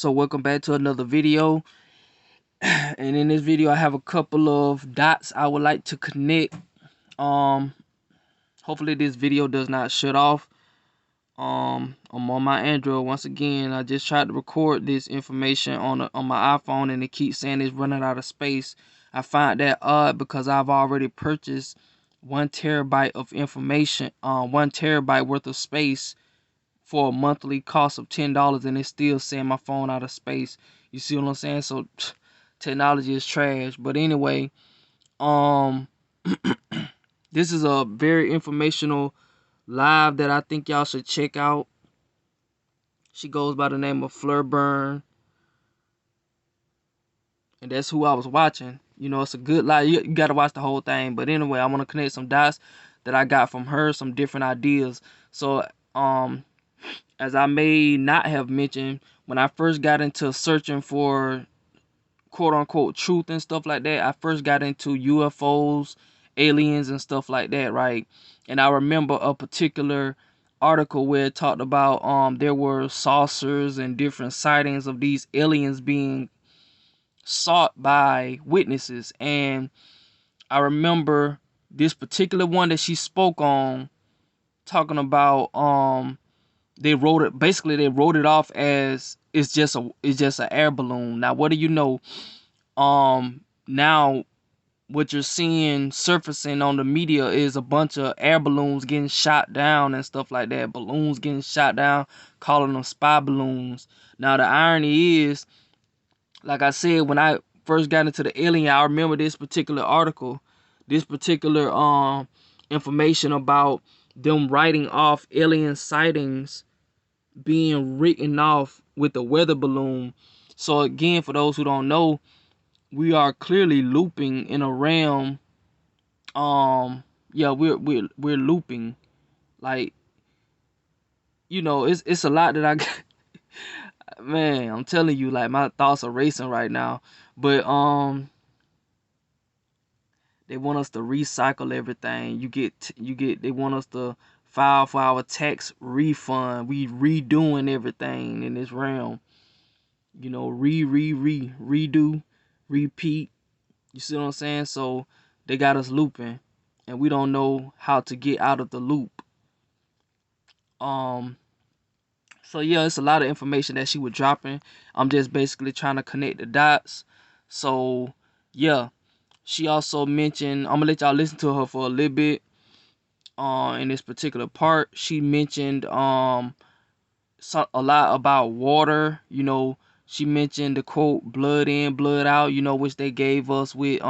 So welcome back to another video. And in this video I have a couple of dots I would like to connect. Hopefully this video does not shut off. I'm on my Android once again. I just tried to record this information on my iPhone and it keeps saying it's running out of space. I find that odd because I've already purchased 1 terabyte of information, 1 terabyte worth of space for a monthly cost of $10, and it's still saying my phone out of space. You see what I'm saying? So technology is trash. But anyway, um this is a very informational live that I think y'all should check out. She goes by the name of Fleur Burn, and that's who I was watching. You know, it's a good live. You gotta watch the whole thing. But anyway, I want to connect some dots that I got from her, some different ideas. So as I may not have mentioned, when I first got into searching for quote unquote truth and stuff like that, I first got into UFOs, aliens, and stuff like that, right? And I remember a particular article where it talked about there were saucers and different sightings of these aliens being sought by witnesses. And I remember this particular one that she spoke on, talking about they wrote it off as it's just an air balloon. Now what do you know? Now what you're seeing surfacing on the media is a bunch of air balloons getting shot down and stuff like that. Balloons getting shot down, calling them spy balloons. Now the irony is, like I said, when I first got into the alien, I remember this particular article, this particular information about them writing off alien sightings being written off with a weather balloon. So again, for those who don't know, we are clearly looping in a realm. Yeah, we're looping. Like, you know, it's a lot that I got. Man, I'm telling you, like, my thoughts are racing right now. But they want us to recycle everything. They want us to file for our tax refund. We redoing everything in this realm. You know, redo, repeat. You see what I'm saying? So they got us looping, and we don't know how to get out of the loop. So yeah, it's a lot of information that she was dropping. I'm just basically trying to connect the dots. So yeah, she also mentioned, I'm gonna let y'all listen to her for a little bit. In this particular part, she mentioned a lot about water. You know, she mentioned the quote "blood in, blood out," you know, which they gave us with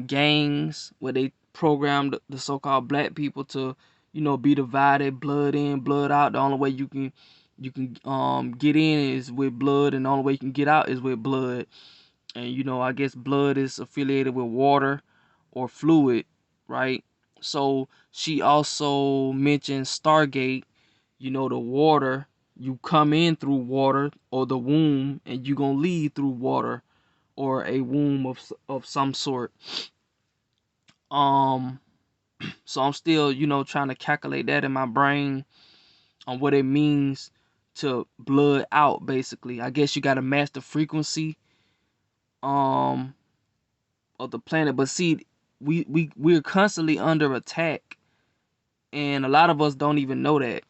gangs, where they programmed the so-called black people to, you know, be divided, blood in, blood out. The only way you can get in is with blood, and the only way you can get out is with blood. And you know, I guess blood is affiliated with water or fluid, right? So she also mentioned Stargate. You know, the water, you come in through water or the womb, and you gonna leave through water or a womb of some sort. Um, so I'm still, you know, trying to calculate that in my brain on what it means to blood out. Basically, I guess you got to match the frequency um of the planet. But see, we're constantly under attack, and a lot of us don't even know that.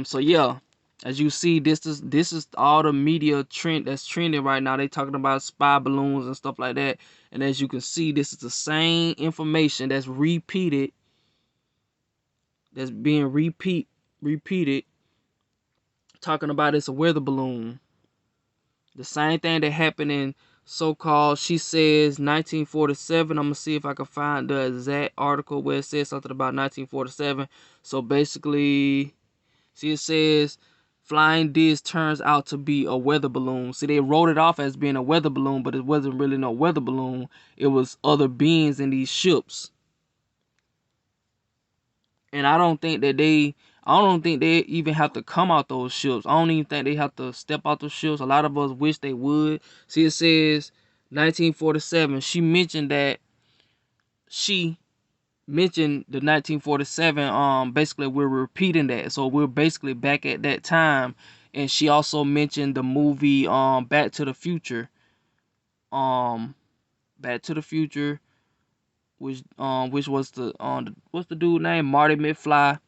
So yeah, as you see, this is all the media trend that's trending right now. They talking about spy balloons and stuff like that. And as you can see, this is the same information that's repeated, that's being repeated, talking about it's a weather balloon. The same thing that happened in so-called, she says, 1947. I'm gonna see if I can find the exact article where it says something about 1947. So basically, see, it says flying disc turns out to be a weather balloon. See, they wrote it off as being a weather balloon, but it wasn't really no weather balloon. It was other beings in these ships. And I don't think they even have to come out those ships. I don't even think they have to step out those ships. A lot of us wish they would. See, it says 1947. She mentioned the 1947. Basically we're repeating that. So we're basically back at that time. And she also mentioned the movie Back to the Future. Um, Back to the Future, which was what's the dude name? Marty McFly.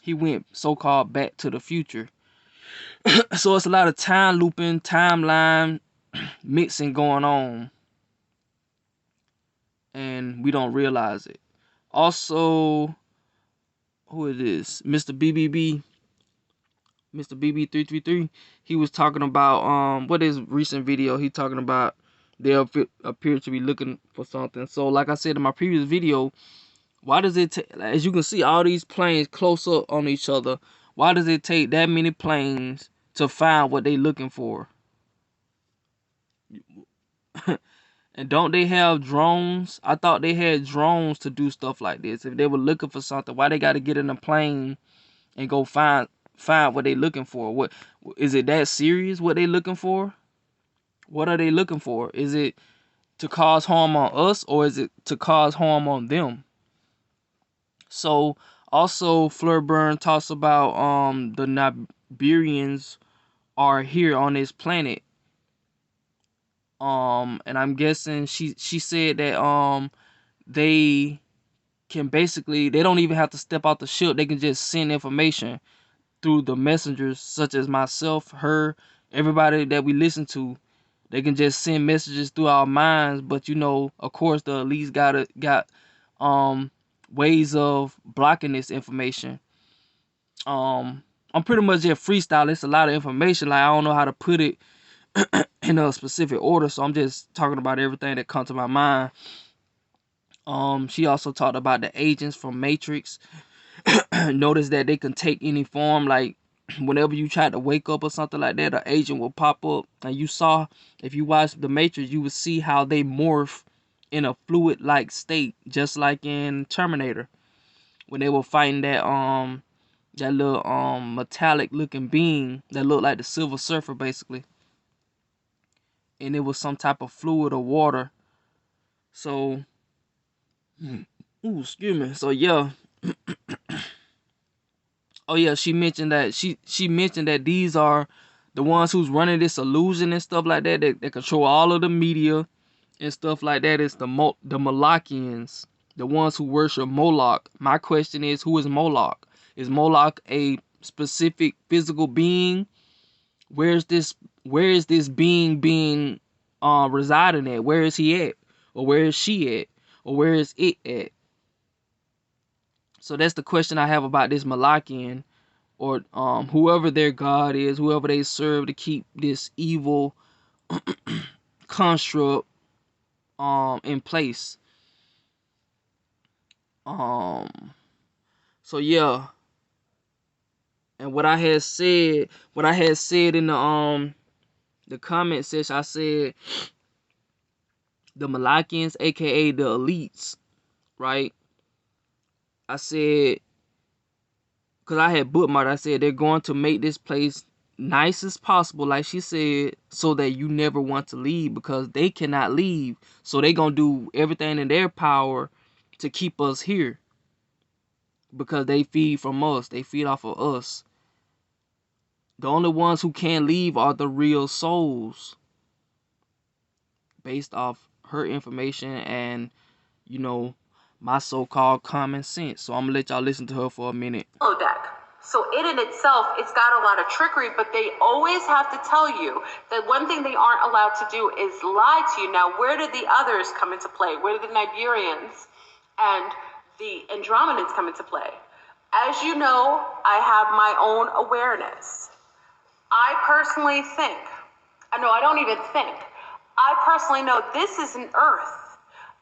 He went so-called back to the future. So it's a lot of time looping, timeline mixing going on, and we don't realize it. Also, who it is? Mr. BB333. He was talking about what is recent video? He talking about they appear to be looking for something. So like I said in my previous video, why does it take, as you can see all these planes close up on each other, why does it take that many planes to find what they looking for? And don't they have drones? I thought they had drones to do stuff like this. If they were looking for something, why they got to get in a plane and go find what they looking for? What is it that serious? What they looking for? What are they looking for? Is it to cause harm on us, or is it to cause harm on them? So also Fleur Burn talks about the Nibirians are here on this planet. And I'm guessing she said that they can basically, they don't even have to step out the ship. They can just send information through the messengers, such as myself, her, everybody that we listen to. They can just send messages through our minds, but of course, the elites got ways of blocking this information. I'm pretty much just freestyle. It's a lot of information. Like I don't know how to put it in a specific order, so I'm just talking about everything that comes to my mind. She also talked about the agents from Matrix. Notice that they can take any form. Like whenever you try to wake up or something like that, an agent will pop up. And you saw, if you watched the Matrix, you would see how they morph in a fluid-like state, just like in Terminator, when they were fighting that little metallic-looking being that looked like the Silver Surfer, basically. And it was some type of fluid or water. So, ooh, excuse me. So yeah. Oh yeah, she mentioned that she mentioned that these are the ones who's running this illusion and stuff like that. That control all of the media and stuff like that. It's the Molochians, the ones who worship Moloch. My question is, who is Moloch? Is Moloch a specific physical being? Where is this being residing at? Where is he at? Or where is she at? Or where is it at? So that's the question I have about this Molochian, or whoever their god is, whoever they serve to keep this evil construct in place. So yeah. And what I had said in the comment section, I said the Molochians, aka the elites, right? I said, because I had bookmarked, I said they're going to make this place nice as possible, like she said, so that you never want to leave, because they cannot leave. So they gonna do everything in their power to keep us here, because they feed from us. They feed off of us. The only ones who can't leave are the real souls, based off her information and my so-called common sense. So I'm gonna let y'all listen to her for a minute. Deck. So it in itself, it's got a lot of trickery, but they always have to tell you that one thing they aren't allowed to do is lie to you. Now, where did the others come into play? Where did the Nibirians and the Andromedans come into play? As you know, I have my own awareness. I personally think, I don't even think, I personally know this is an Earth.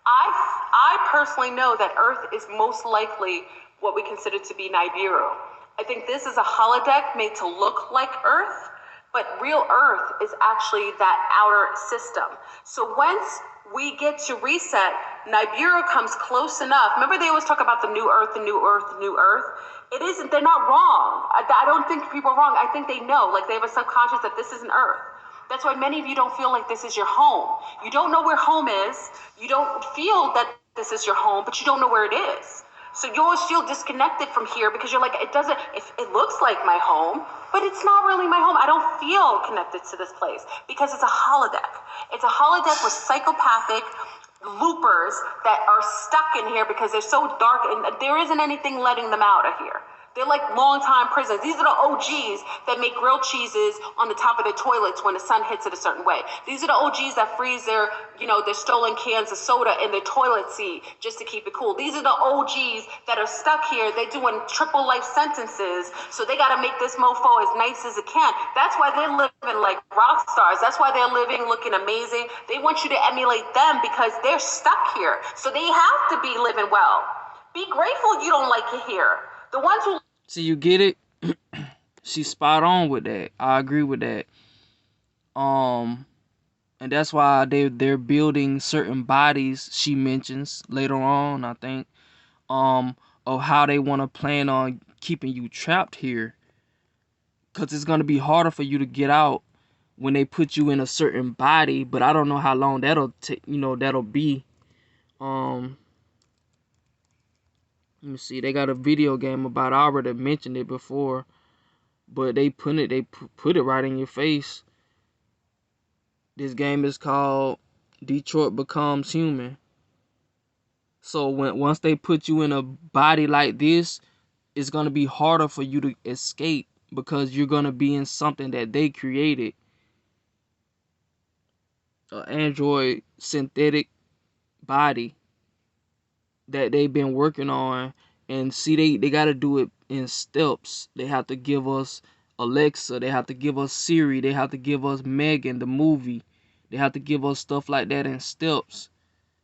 I personally know that Earth is most likely what we consider to be Nibiru. I think this is a holodeck made to look like Earth, but real Earth is actually that outer system. So once we get to reset, Nibiru comes close enough. Remember they always talk about the new Earth, the new Earth, the new Earth? It isn't, they're not wrong. I don't think people are wrong. I think they know, like they have a subconscious that this isn't Earth. That's why many of you don't feel like this is your home. You don't know where home is. You don't feel that this is your home, but you don't know where it is. So you always feel disconnected from here because you're like, it looks like my home, but it's not really my home. I don't feel connected to this place because it's a holodeck. It's a holodeck with psychopathic loopers that are stuck in here because they're so dark and there isn't anything letting them out of here. They're like long-time prisoners. These are the OGs that make grilled cheeses on the top of their toilets when the sun hits it a certain way. These are the OGs that freeze their stolen cans of soda in their toilet seat just to keep it cool. These are the OGs that are stuck here. They're doing triple life sentences, so they got to make this mofo as nice as it can. That's why they're living like rock stars. That's why they're living looking amazing. They want you to emulate them because they're stuck here. So they have to be living well. Be grateful you don't like it here. The ones who See, you get it? She's spot on with that. I agree with that. Um, and that's why they're building certain bodies. She mentions later on, I think, of how they want to plan on keeping you trapped here, because it's gonna be harder for you to get out when they put you in a certain body. But I don't know how long that'll take. That'll be. Um, Let me see. They got a video game about it. I already mentioned it before, but they put it right in your face. This game is called Detroit Becomes Human. So once they put you in a body like this, it's gonna be harder for you to escape because you're gonna be in something that they created, an android synthetic body that they've been working on. And see, they got to do it in steps. They have to give us Alexa, they have to give us Siri, they have to give us Megan the movie, they have to give us stuff like that in steps,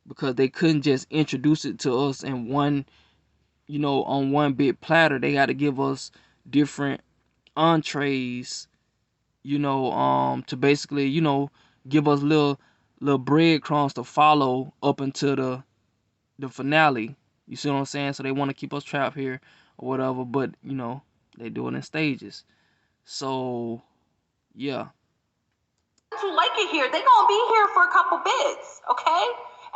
because they couldn't just introduce it to us in one, on one big platter. They got to give us different entrees, to basically, give us little breadcrumbs to follow up until the finale. You see what I'm saying? So they want to keep us trapped here or whatever, but they do it in stages. So yeah. who like it here, they gonna be here for a couple bits, okay?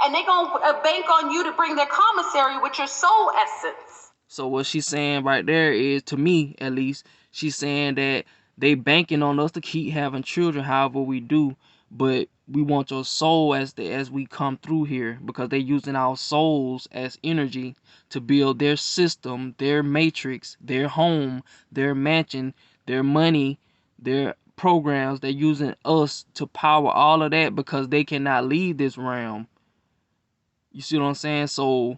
And they gonna bank on you to bring their commissary with your soul essence. So what she's saying right there is, to me at least, she's saying that they banking on us to keep having children however we do, but we want your soul as we come through here, because they're using our souls as energy to build their system, their matrix, their home, their mansion, their money, their programs. They're using us to power all of that because they cannot leave this realm. You see what I'm saying? So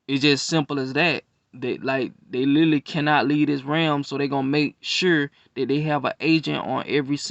it's just simple as that. They literally cannot leave this realm, so they're gonna make sure that they have an agent on every single